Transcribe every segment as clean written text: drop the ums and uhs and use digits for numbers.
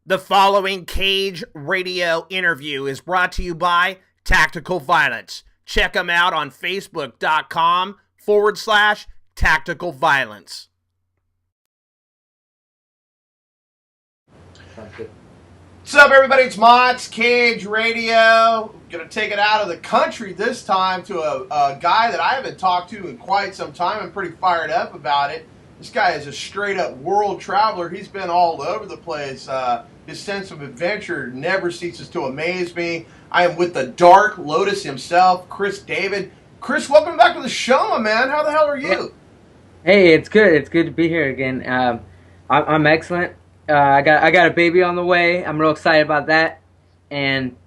The following Cage Radio interview is brought to you by Tactical Violence. Check them out on Facebook.com/Tactical Violence. What's up, everybody? It's Mott's Cage Radio. Gonna take it out of the country this time to a guy that I haven't talked to in quite some time. I'm pretty fired up about it. This guy is a straight-up world traveler. He's been all over the place. His sense of adventure never ceases to amaze me. I am with the Dark Lotus himself, Chris David. Chris, welcome back to the show, my man. How the hell are you? Hey, it's good. It's good to be here again. I'm excellent. I got a baby on the way. I'm real excited about that, and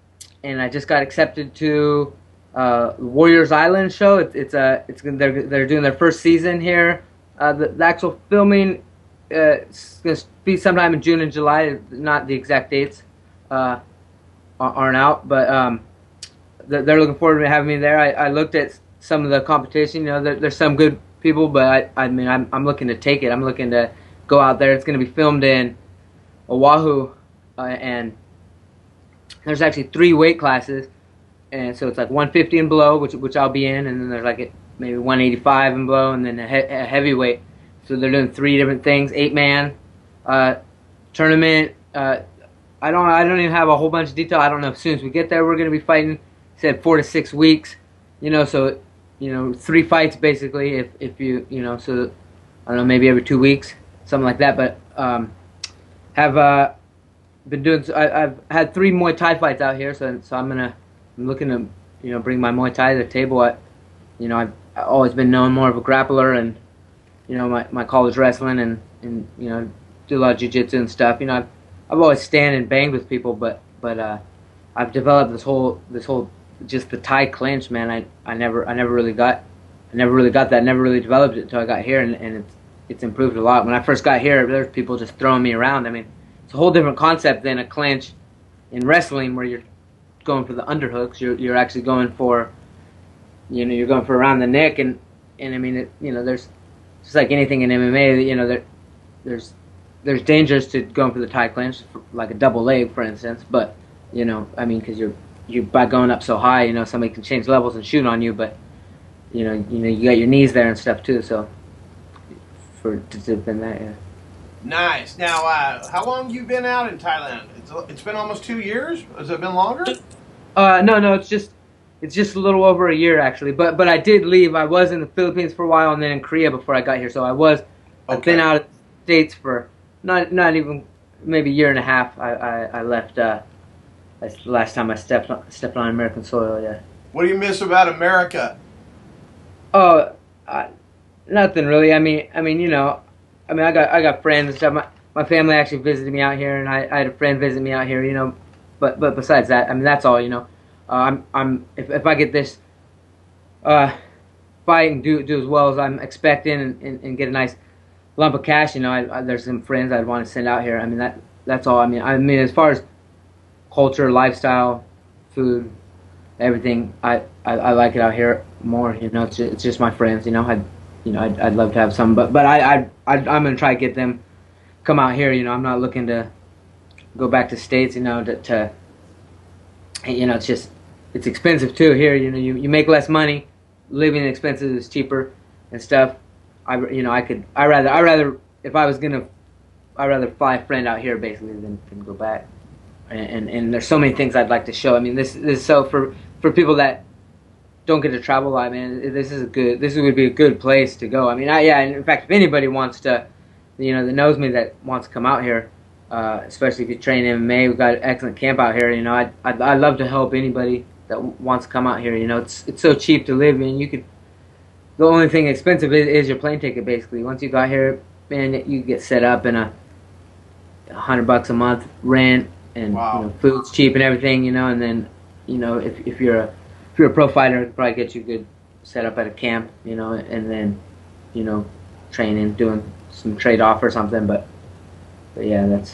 I just got accepted to Warriors Island show. They're doing their first season here. The actual filming is going to be sometime in June and July. Not the exact dates aren't out, but they're looking forward to having me there. I looked at some of the competition. You know, there's some good people, but I'm looking to take it. I'm looking to go out there. It's going to be filmed in Oahu, and there's actually 3 weight classes, and so it's like 150 and below, which I'll be in, and then there's like maybe 185 and below, and then a heavyweight. So they're doing 3 different things, 8-man tournament. I don't even have a whole bunch of detail. I don't know. As soon as we get there, we're going to be fighting. Said 4 to 6 weeks. You know, so 3 fights basically. If you so I don't know, maybe every 2 weeks, something like that. But have been doing. I've had 3 Muay Thai fights out here, so I'm looking to bring my Muay Thai to the table. I've always been known more of a grappler, and my college wrestling, and do a lot of jiu-jitsu and stuff. I've always stand and banged with people, but I've developed this whole just the Thai clinch, man. I never really got that. Never really developed it until I got here, and it's improved a lot. When I first got here, there's people just throwing me around. I mean, it's a whole different concept than a clinch in wrestling, where you're going for the underhooks. You're actually going for you're going for around the neck, and I mean there's just like anything in MMA, there's dangers to going for the Thai clinch, like a double leg, for instance. But because you're by going up so high, somebody can change levels and shoot on you. But you got your knees there and stuff too. So to defend that, yeah. Nice. Now, how long you been out in Thailand? It's been almost 2 years. Has it been longer? No. It's just a little over a year, actually. But I did leave. I was in the Philippines for a while, and then in Korea before I got here. So I've been out of the States for not even maybe a year and a half. I left. That's the last time I stepped on American soil. Yeah. What do you miss about America? Oh, nothing really. I got friends and stuff. My family actually visited me out here, and I had a friend visit me out here. But besides that, that's all. If I get this fight and do as well as I'm expecting, and get a nice lump of cash, there's some friends I'd want to send out here. That's all. As far as culture, lifestyle, food, everything, I like it out here more. It's just my friends. I'd love to have some, but I'm gonna try to get them come out here. I'm not looking to go back to States. It's expensive too here. You make less money, living expenses is cheaper and stuff. I'd rather if I was gonna, I'd rather fly a friend out here basically than go back. And there's so many things I'd like to show. This is so for people that don't get to travel a lot, man. This would be a good place to go. And in fact, if anybody wants to, that knows me, that wants to come out here, especially if you train MMA, we've got an excellent camp out here. I'd love to help anybody that wants to come out here. It's so cheap to live in. The only thing expensive is your plane ticket, basically. Once you got here, man, you get set up in $100 a month rent, and wow. Food's cheap and everything. And then if you're a pro fighter, it'll probably get you good set up at a camp, and then training, doing some trade off or something. But yeah,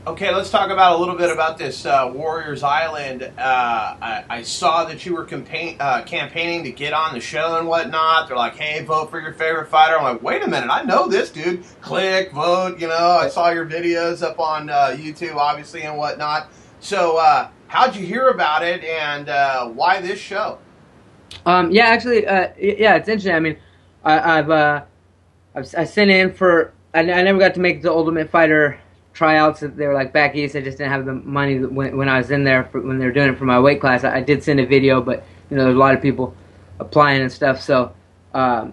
Okay, let's talk about a little bit about this Warriors Island. I saw that you were campaigning to get on the show and whatnot. They're like, "Hey, vote for your favorite fighter." I'm like, "Wait a minute, I know this dude. Click, vote." You know, I saw your videos up on YouTube, obviously, and whatnot. So, how'd you hear about it, and why this show? Yeah, actually, yeah, it's interesting. I mean, I sent in for. I never got to make the Ultimate Fighter tryouts. They were like back east. I just didn't have the money when I was in there when they were doing it for my weight class. I did send a video, but there's a lot of people applying and stuff. So, and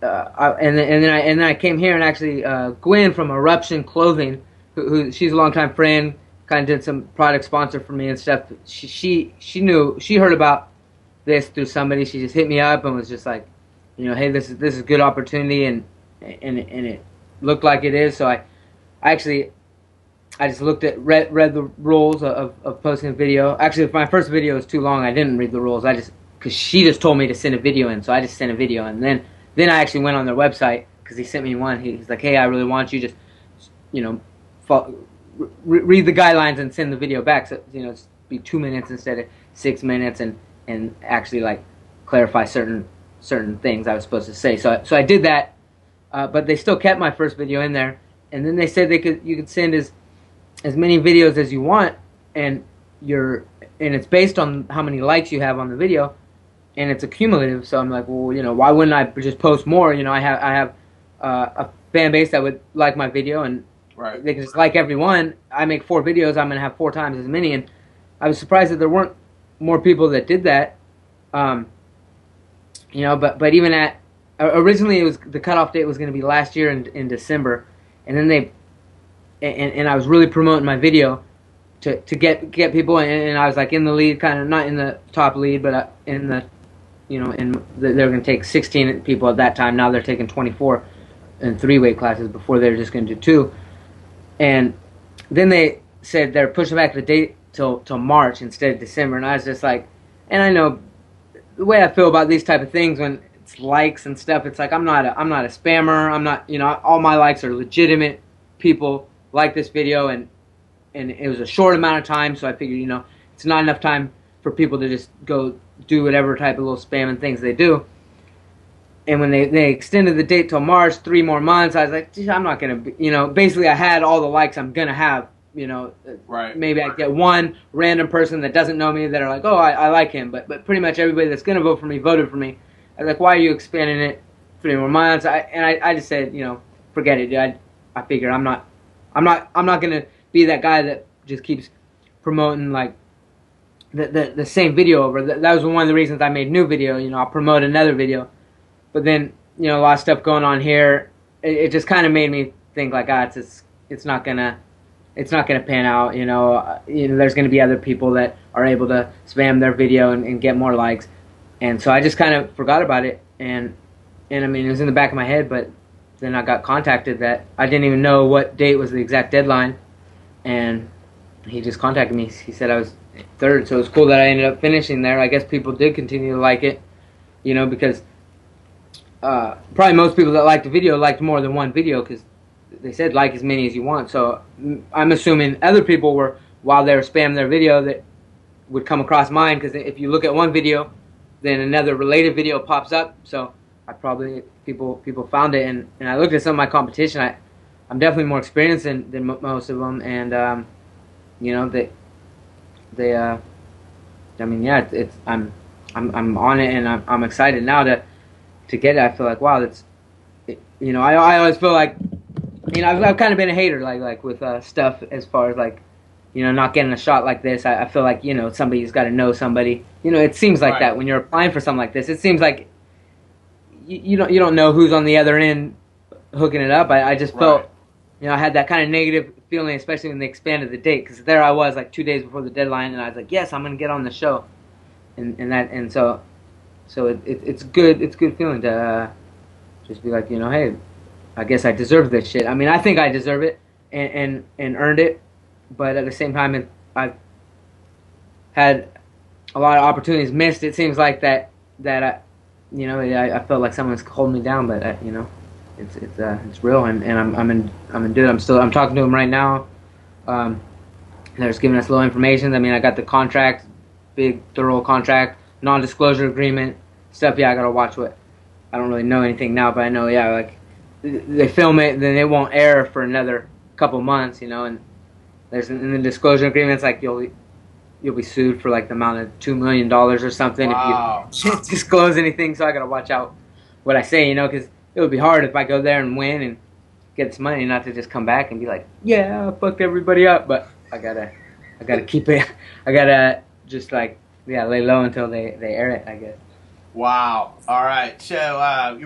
then I came here and actually Gwen from Eruption Clothing, who she's a longtime friend, kind of did some product sponsor for me and stuff. She heard about this through somebody. She just hit me up and was just like, hey, this is a good opportunity, and it looked like it is. So I just read the rules of posting a video. Actually, if my first video was too long, I didn't read the rules. Because she just told me to send a video in, so I just sent a video, and then I actually went on their website because he sent me one. He's like, hey, I really want you just read the guidelines and send the video back. So it's be 2 minutes instead of 6 minutes, and actually like clarify certain things I was supposed to say. So I did that, but they still kept my first video in there. And then they said you could send as many videos as you want, and it's based on how many likes you have on the video, and it's accumulative. So I'm like, well, why wouldn't I just post more? I have a fan base that would like my video, and right. They can just like every one. I make 4 videos, I'm gonna have 4 times as many, and I was surprised that there weren't more people that did that. But even originally it was the cutoff date was going to be last year in December. And then and I was really promoting my video to get people, and I was like in the lead, kind of not in the top lead, but in the, they're going to take 16 people at that time. Now they're taking 24 in 3 weight classes. Before they were just going to do 2. And then they said they're pushing back the date till March instead of December. And I was just like, and I know the way I feel about these type of things when it's likes and stuff, it's like I'm not a spammer. I'm not, all my likes are legitimate people like this video, and it was a short amount of time, so I figured, it's not enough time for people to just go do whatever type of little spamming things they do. And when they extended the date till March, 3 more months, I was like, geez, I'm not gonna be, basically I had all the likes I'm gonna have. Right. Maybe I get one random person that doesn't know me that are like, oh, I like him, but pretty much everybody that's gonna vote for me voted for me. I was like, why are you expanding it 3 more months? I just said, forget it, dude. I figure I'm not gonna be that guy that just keeps promoting like the same video over. That was one of the reasons I made a new video. I'll promote another video, but then a lot of stuff going on here. It just kind of made me think like, it's not gonna pan out. There's gonna be other people that are able to spam their video and get more likes. And so I just kind of forgot about it, and I mean, it was in the back of my head, but then I got contacted that I didn't even know what date was the exact deadline, and he just contacted me. He said I was 3rd, so it was cool that I ended up finishing there. I guess people did continue to like it, because probably most people that liked the video liked more than one video, because they said like as many as you want. So I'm assuming other people were, while they were spamming their video, that would come across mine, because if you look at one video, then another related video pops up. So I probably people found it, and I looked at some of my competition. I'm definitely more experienced than most of them, and I mean, yeah, I'm on it, and I'm excited now to get it. I feel like, wow, I always feel like, I've kind of been a hater like with stuff as far as like, not getting a shot like this. I feel like, somebody's got to know somebody. It seems like that when you're applying for something like this. It seems like you don't know who's on the other end hooking it up. I just felt, I had that kind of negative feeling, especially when they expanded the date, because there I was like 2 days before the deadline, and I was like, yes, I'm gonna get on the show, and so it's good. It's a good feeling to just be like, hey, I guess I deserve this shit. I mean, I think I deserve it and earned it. But at the same time, I've had a lot of opportunities missed. It seems like that I felt like someone's holding me down, but it's real, and I'm into it. I'm talking to him right now, Um, they're just giving us little information. I mean, I got the contract, big, thorough contract, non-disclosure agreement, stuff. Yeah, I gotta watch what. I don't really know anything now, but I know, yeah, like they film it, then it won't air for another couple months, you know. And there's in the disclosure agreement, it's like you'll be sued for like the amount of $2 million or something Wow. if you can't disclose anything. So I gotta watch out what I say, you know, because it would be hard if I go there and win and get this money, not to just come back and be like, yeah, I fucked everybody up. But I gotta keep it. I gotta just like, yeah, lay low until they air it, I guess. Wow. All right. So,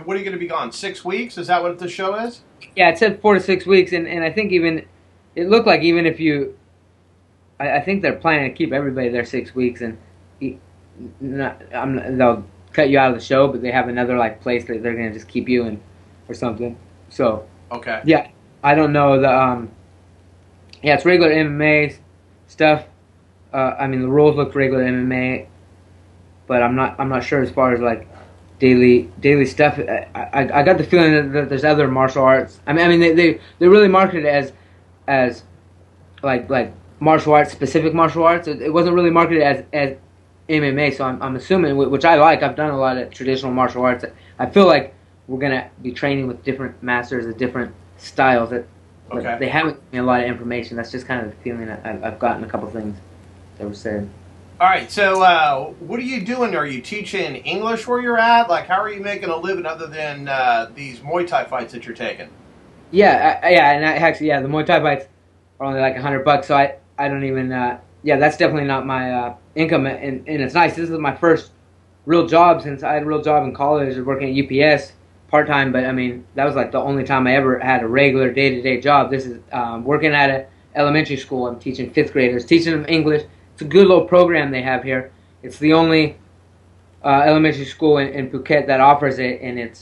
what are you going to be gone? 6 weeks? Is that what the show is? Yeah, it said 4 to 6 weeks, and I think even it looked like even if you, I think they're planning to keep everybody there 6 weeks, and they'll cut you out of the show, but they have another like place that they're gonna just keep you in or something. So Okay. yeah, I don't know the yeah, it's regular MMA stuff. I mean the rules look regular MMA, but I'm not sure as far as like daily stuff. I got the feeling that there's other martial arts. I mean they really marketed it as like martial arts, specific martial arts. It wasn't really marketed as MMA. So I'm assuming, which I like. I've done a lot of traditional martial arts. I feel like we're gonna be training with different masters of different styles. Okay. They haven't given me a lot of information. That's just kind of the feeling I've gotten. A couple things that were said. All right. So, what are you doing? Are you teaching English where you're at? Like, how are you making a living other than these Muay Thai fights that you're taking? Yeah, and actually, yeah, the Muay Thai fights are only like $100, so I don't even. Yeah, that's definitely not my income, and it's nice. This is my first real job since I had a real job in college, working at UPS part time. But I mean, that was like the only time I ever had a regular day-to-day job. This is working at an elementary school. I'm teaching fifth graders, teaching them English. It's a good little program they have here. It's the only elementary school in Phuket that offers it, and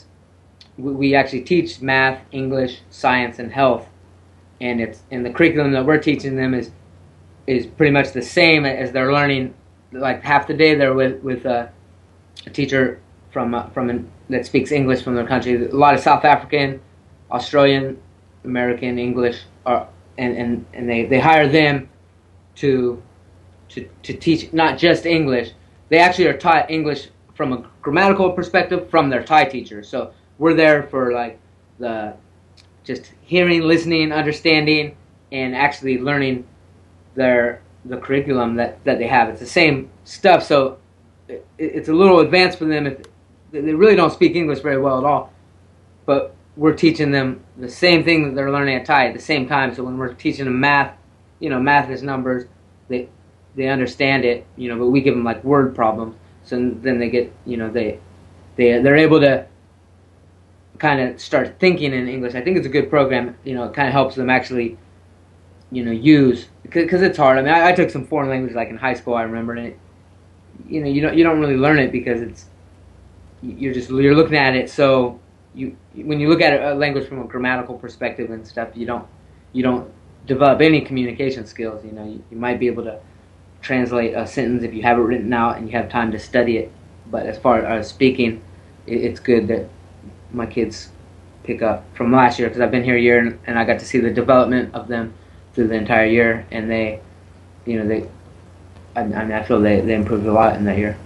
we actually teach math, English, science, and health. And the curriculum that we're teaching them is pretty much the same as they're learning. Like half the day they're with a teacher that speaks English from their country. A lot of South African, Australian, American English and they hire them to teach not just English. They actually are taught English from a grammatical perspective from their Thai teachers. So we're there for like the just hearing, listening, understanding, and actually learning the curriculum that they have. It's the same stuff, so it's a little advanced for them if they really don't speak English very well at all. But we're teaching them the same thing that they're learning at Thai at the same time. So when we're teaching them math, math is numbers. They understand it, but we give them like word problems. So then they get, they're able to kind of start thinking in English. I think it's a good program. It kind of helps them actually, use, because it's hard. I mean, I took some foreign language like in high school. I remember, and you don't really learn it because you're looking at it. So when you look at a language from a grammatical perspective and stuff, you don't develop any communication skills. You might be able to translate a sentence if you have it written out and you have time to study it. But as far as speaking, it's good that my kids pick up from last year, because I've been here a year and I got to see the development of them through the entire year, and I feel they improved a lot in that year.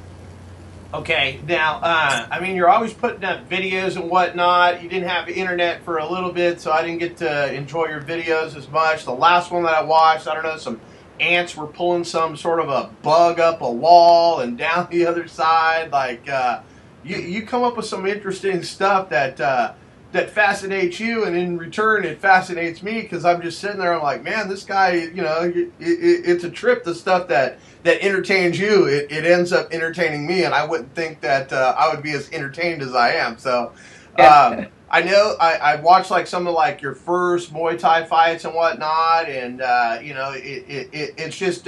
Okay, now, I mean, you're always putting up videos and whatnot. You didn't have internet for a little bit, so I didn't get to enjoy your videos as much. The last one that I watched, I don't know, some ants were pulling some sort of a bug up a wall and down the other side. Like, you come up with some interesting stuff that fascinates you, and in return it fascinates me, because I'm just sitting there, I'm like, man, this guy, it's a trip. The stuff that entertains you, it ends up entertaining me, and I wouldn't think that I would be as entertained as I am. So I know I watched like some of like your first Muay Thai fights and whatnot, and it's just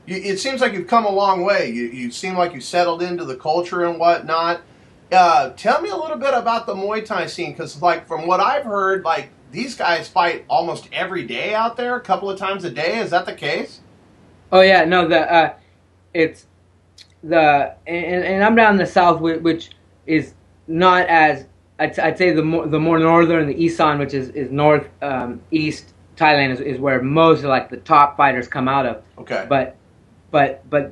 it seems like you've come a long way. You seem like you settled into the culture and whatnot. Tell me a little bit about the Muay Thai scene, because like from what I've heard, like these guys fight almost every day out there, a couple of times a day. Is that the case? Oh yeah, no, it's and I'm down in the south, which is not as I'd say the more northern, the Isan, which is north east Thailand is where most of like the top fighters come out of. Okay. But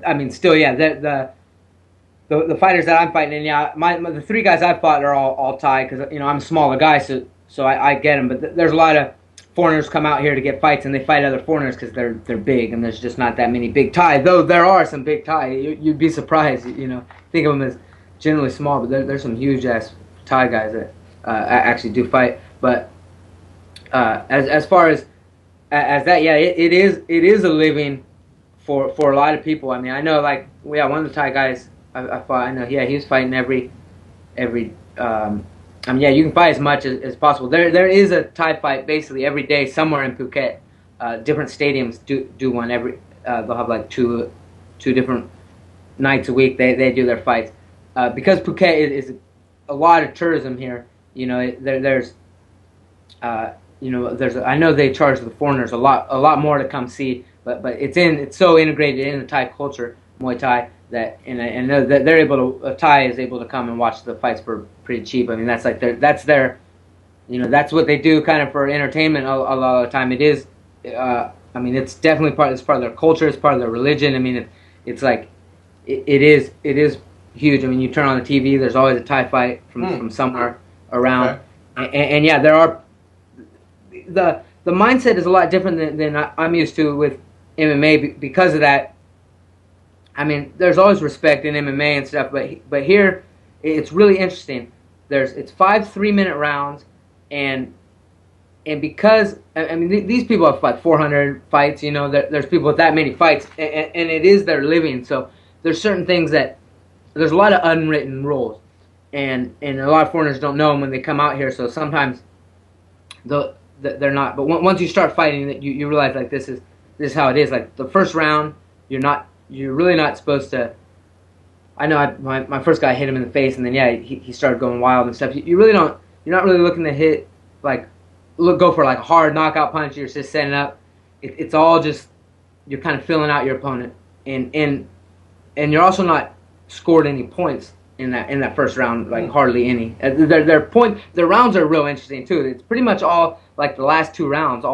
I mean, still, yeah, the fighters that I'm fighting in, yeah, the 3 guys I've fought are all Thai because I'm a smaller guy, so I get them. But there's a lot of foreigners come out here to get fights, and they fight other foreigners because they're big, and there's just not that many big Thai. Though there are some big Thai, you'd be surprised. Think of them as generally small, but there's some huge ass Thai guys that actually do fight. But as far as that, yeah, it is a living for a lot of people. I mean, I know, like, yeah, one of the Thai guys I fought, I know, yeah, he was fighting every I mean, yeah, you can fight as much as possible. There is a Thai fight basically every day somewhere in Phuket. Different stadiums do one every. They'll have like two different nights a week. They do their fights because Phuket is a lot of tourism here. There's I know they charge the foreigners a lot more to come see, but it's so integrated in the Thai culture, Muay Thai, that and that they're able to, Thai is able to come and watch the fights for pretty cheap. I mean, that's their that's what they do kind of for entertainment a lot of the time. It is, I mean, it's definitely part of their culture. It's part of their religion. I mean, it's like it is huge. I mean, you turn on the TV, there's always a Thai fight from somewhere around, okay. and yeah, there are the mindset is a lot different than I'm used to with MMA because of that. I mean, there's always respect in MMA and stuff, but here it's really interesting. It's 5 3-minute rounds, and because I mean these people have like 400 fights. There's people with that many fights, and it is their living. So there's certain things that there's a lot of unwritten rules, and a lot of foreigners don't know them when they come out here. So sometimes they're not. But once you start fighting, that you realize like this is how it is. Like the first round, you're really not supposed to. I know my first guy hit him in the face, and then yeah, he started going wild and stuff. You're not really looking to hit go for like a hard knockout punch. You're just setting up. It's all just you're kind of filling out your opponent, and you're also not scored any points in that first round, like hardly any. Their rounds are real interesting too. It's pretty much all like the last 2 rounds,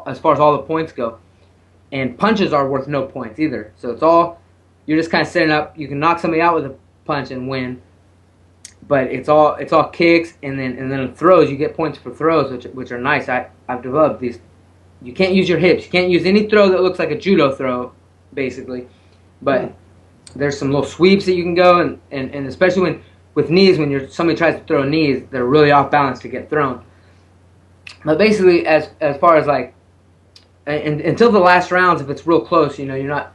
as far as all the points go. And punches are worth no points either. So it's all, you're just kind of setting up. You can knock somebody out with a punch and win, but it's all kicks and then throws. You get points for throws, which are nice. I've developed these. You can't use your hips. You can't use any throw that looks like a judo throw, basically. But there's some little sweeps that you can go, and especially with knees, when somebody tries to throw knees, they're really off balance to get thrown. But basically, as far as like. And until the last rounds, if it's real close, you're not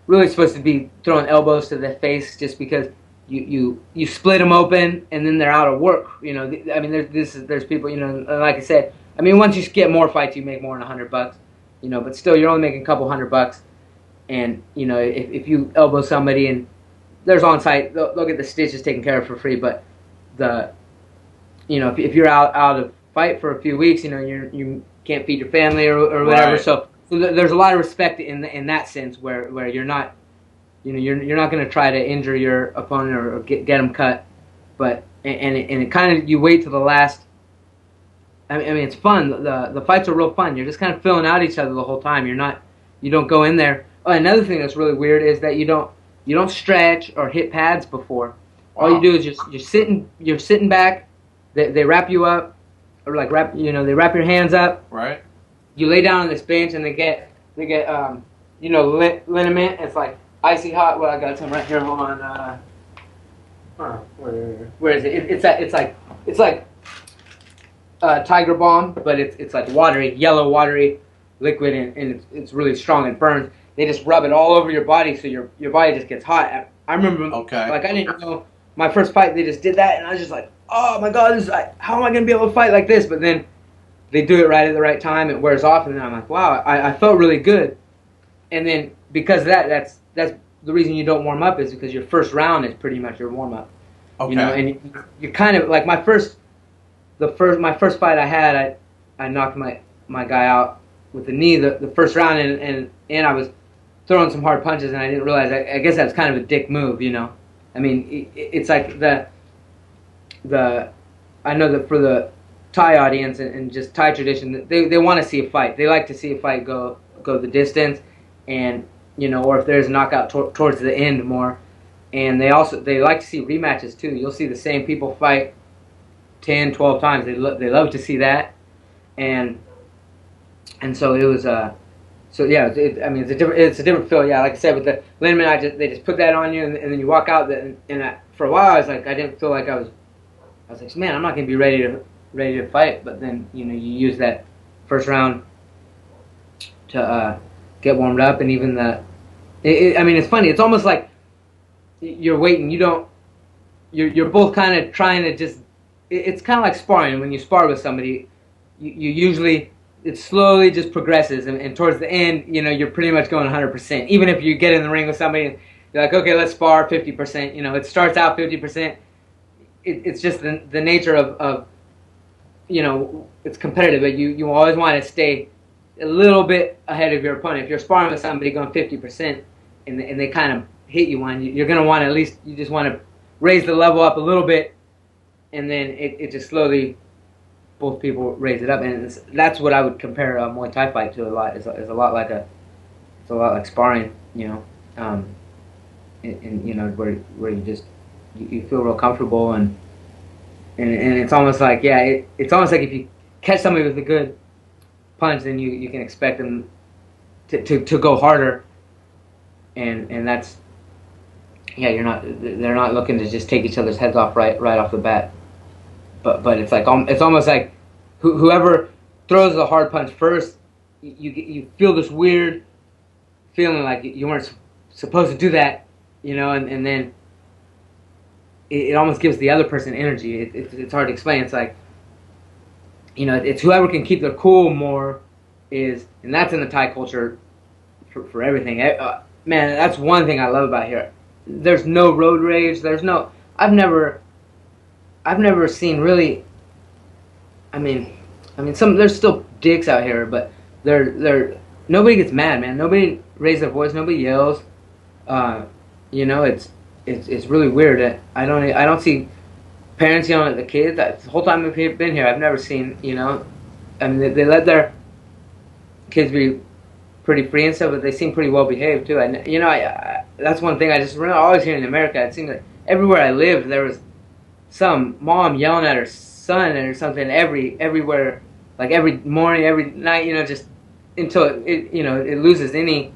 really supposed to be throwing elbows to the face just because you split them open and then they're out of work. I mean, there's people, like I said, I mean, once you get more fights, you make more than $100, but still you're only making a couple $100. And if you elbow somebody and there's on site, they'll get the stitches taken care of for free. But if you're out of fight for a few weeks, you can't feed your family or whatever. Right. So there's a lot of respect in that sense where you're not, you're not going to try to injure your opponent or get them cut, but and it kind of, you wait till the last. I mean it's fun. The fights are real fun. You're just kind of filling out each other the whole time. You don't go in there. Oh, another thing that's really weird is that you don't stretch or hit pads before. All you do is you're sitting back. They wrap you up. Or like they wrap your hands up. Right. You lay down on this bench and they get liniment. It's like icy hot. Well, I got some right here. Hold on. Where is it? It's like Tiger Balm, but it's like yellow watery liquid, and it's really strong and burns. They just rub it all over your body, so your body just gets hot. I remember, like I didn't know my first fight. They just did that, and I was just like, oh my god, how am I going to be able to fight like this? But then they do it right at the right time, it wears off, and then I'm like, wow, I felt really good. And then because of that, that's the reason you don't warm up, is because your first round is pretty much your warm up. Okay. And you kind of like my first fight I had, I knocked my guy out with the knee the first round, and I was throwing some hard punches, and I didn't realize. I guess that's kind of a dick move, I mean, it's like I know that for Thai audience and just Thai tradition, they want to see a fight. They like to see a fight go the distance, and or if there's a knockout towards the end more. And they like to see rematches too. You'll see the same people fight 10, 12 times. They love to see that, and so it was so yeah. It's a different feel. Yeah, like I said with the liniment, they just put that on you, and then you walk out. For a while, I was like, I didn't feel like I was like, man, I'm not gonna be ready to fight. But then you use that first round to get warmed up, and even it's funny. It's almost like you're waiting. You're both kind of trying to just. It's kind of like sparring. When you spar with somebody, you usually it slowly just progresses, and towards the end, you're pretty much going 100%. Even if you get in the ring with somebody, you're like, okay, let's spar 50%. It starts out 50%. It's just the nature of it's competitive, but you always want to stay a little bit ahead of your opponent. If you're sparring with somebody going 50%, and they kind of hit you on, you're going to want to at least, you just want to raise the level up a little bit, and then it just slowly, both people raise it up, and that's what I would compare a Muay Thai fight to a lot. It's a lot like sparring, where you feel real comfortable, and it's almost like it's almost like if you catch somebody with a good punch, then you can expect them to go harder, and that's they're not looking to just take each other's heads off right off the bat, but it's like it's almost like whoever throws the hard punch first, you feel this weird feeling like you weren't supposed to do that, and then it almost gives the other person energy. It's hard to explain. It's like, it's whoever can keep their cool more and that's in the Thai culture for everything. Man, that's one thing I love about here. There's no road rage. I've never seen really. There's still dicks out here, but nobody gets mad, man. Nobody raises their voice. Nobody yells. It's really weird. I don't see parents yelling at the kids. The whole time I've been here, I've never seen, they let their kids be pretty free and stuff, but they seem pretty well behaved too. And that's one thing I just remember always hearing in America. It seemed like everywhere I lived, there was some mom yelling at her son or something everywhere, like every morning, every night, just until it loses any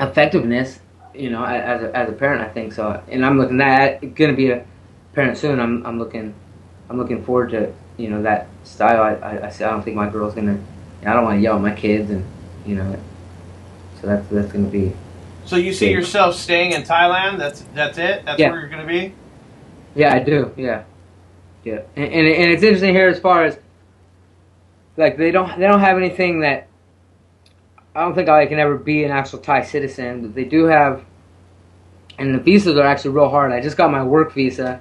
effectiveness. As a parent, I think so, and I'm looking at gonna be a parent soon. I'm looking forward to that style. I don't think my girl's gonna. I don't want to yell at my kids, and so that's gonna be. So you see yourself staying in Thailand? That's it. That's where you're gonna be. Yeah, I do. Yeah. And it's interesting here as far as like they don't have anything that. I don't think I can ever be an actual Thai citizen, but they do have, and the visas are actually real hard. I just got my work visa.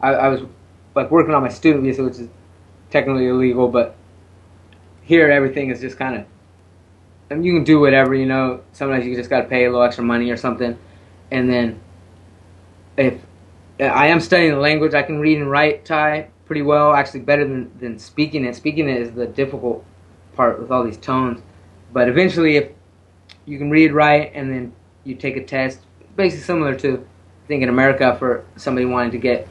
I was like working on my student visa, which is technically illegal, but here everything is just kind of, you can do whatever, sometimes you just got to pay a little extra money or something, and then if I am studying the language, I can read and write Thai pretty well, actually better than speaking it. Speaking it is the difficult part with all these tones. But eventually, if you can read, write, and then you take a test, basically similar to, I think in America, for somebody wanting to get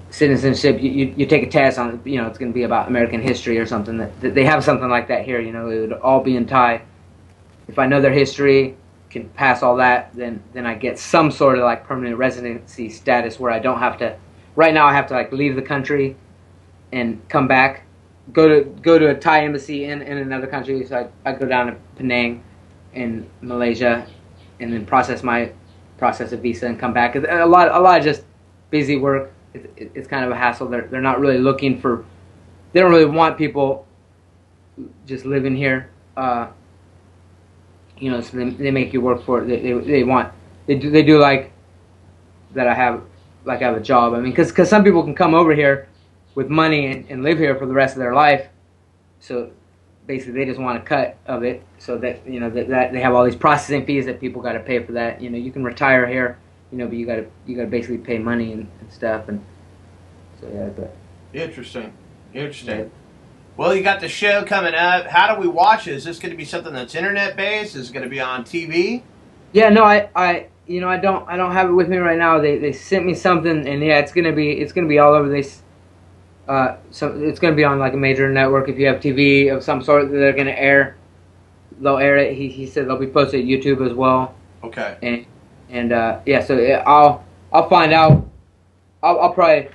citizenship, you take a test on, it's going to be about American history or something. That they have something like that here. It would all be in Thai. If I know their history, can pass all that, then I get some sort of like permanent residency status where I don't have to. Right now, I have to like leave the country and come back. Go to a Thai embassy in another country, so I go down to Penang in Malaysia, and then process a visa and come back. A lot of just busy work. It's kind of a hassle. They're not really looking for. They don't really want people just living here. So they make you work for it. They do like that. I have a job. Because some people can come over here with money and live here for the rest of their life, so basically they just want a cut of it, so that that they have all these processing fees that people got to pay for that. You can retire here, but you got to basically pay money and stuff, and So yeah, but Interesting. Interesting. yeah. Well, you got the show coming up. How do we watch it? Is this going to be something that's internet based? Is it going to be on TV? Yeah, no, I don't have it with me right now. They sent me something, and yeah, it's gonna be all over this. So it's gonna be on like a major network. If you have TV of some sort, they're gonna air. They'll air it. He said they'll be posted at YouTube as well. Okay. And yeah, so yeah, I'll find out. I'll probably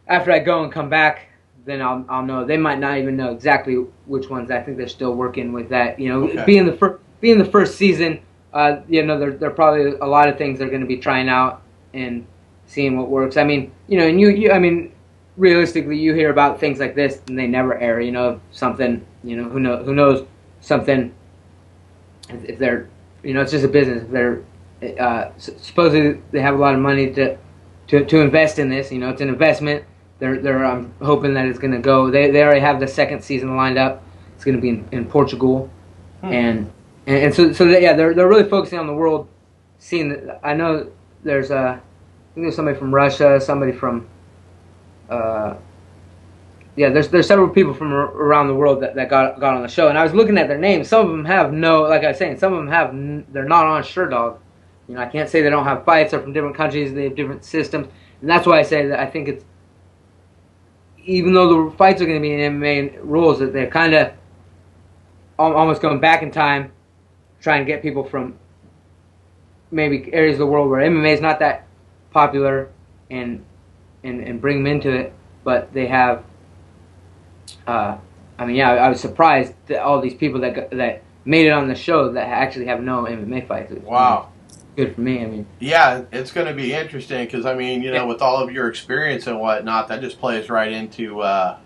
after I go and come back, then I'll know. They might not even know exactly which ones. I think they're still working with that. You know, Okay. being the first season. You know, there are probably a lot of things they're going to be trying out and seeing what works. I mean, you know, and I mean, realistically, you hear about things like this and they never air. You know, something. You know, who knows something. If they're, you know, it's just a business. If they're supposedly they have a lot of money to invest in this. You know, it's an investment. They're hoping that it's going to go. They already have the second season lined up. It's going to be in Portugal, and so yeah, they're really focusing on the world scene. I know there's I think there's somebody from Russia, somebody from yeah, there's several people from around the world that got on the show, and I was looking at their names. Some of them have no, like I was saying, some of them have they're not on Sherdog. You know, I can't say they don't have fights. They're from different countries. They have different systems, and that's why I say that I think it's even though the fights are going to be in MMA rules, that they're kind of almost going back in time. Try and get people from maybe areas of the world where MMA is not that popular and bring them into it. But they have, I mean, yeah, I was surprised that all these people that made it on the show that actually have no MMA fights. Wow. Good for me. I mean, yeah, it's going to be interesting because I mean, you know, with all of your experience and whatnot, that just plays right into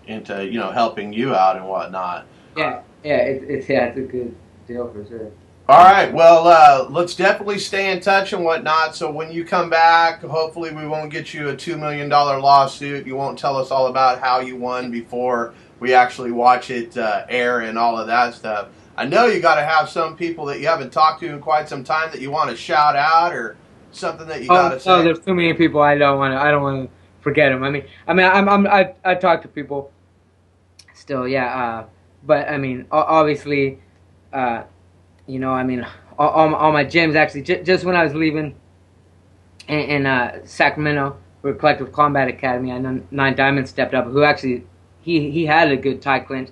you know, helping you out and whatnot. It's a good deal for sure. All right, well, let's definitely stay in touch and whatnot. So when you come back, hopefully we won't get you a $2 million lawsuit. You won't tell us all about how you won before we actually watch it air and all of that stuff. I know you got to have some people that you haven't talked to in quite some time that you want to shout out or something that you got to say. Oh, there's too many people I don't want to forget them. I talk to people still, yeah. But I mean, obviously. You know, I mean, all my gyms actually, just when I was leaving in Sacramento for Collective Combat Academy, I know Nine Diamond stepped up, who actually, he had a good Thai clinch.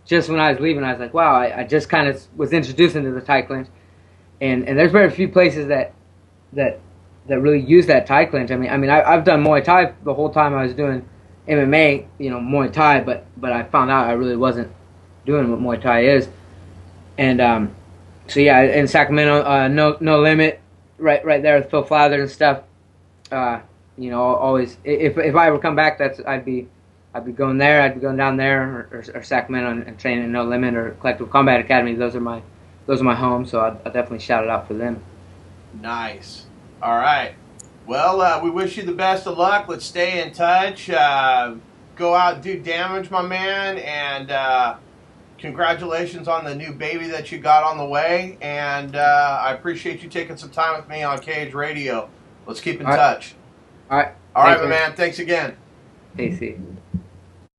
Just when I was leaving, I was like, wow, I just kind of was introduced into the Thai clinch. And there's very few places that really use that Thai clinch. I mean, I've done Muay Thai the whole time I was doing MMA, you know, Muay Thai, but I found out I really wasn't doing what Muay Thai is. And, so yeah, in Sacramento, no limit, right there with Phil Flather and stuff. You know, always if I ever come back, I'd be going there. I'd be going down there or Sacramento and training in No Limit or Collective Combat Academy. Those are my homes. So I'll definitely shout it out for them. Nice. All right. Well, we wish you the best of luck. Let's stay in touch. Go out and do damage, my man, and. Congratulations on the new baby that you got on the way, and I appreciate you taking some time with me on Cage Radio. Let's keep in touch. All right. All right, my man. Thanks again. AC.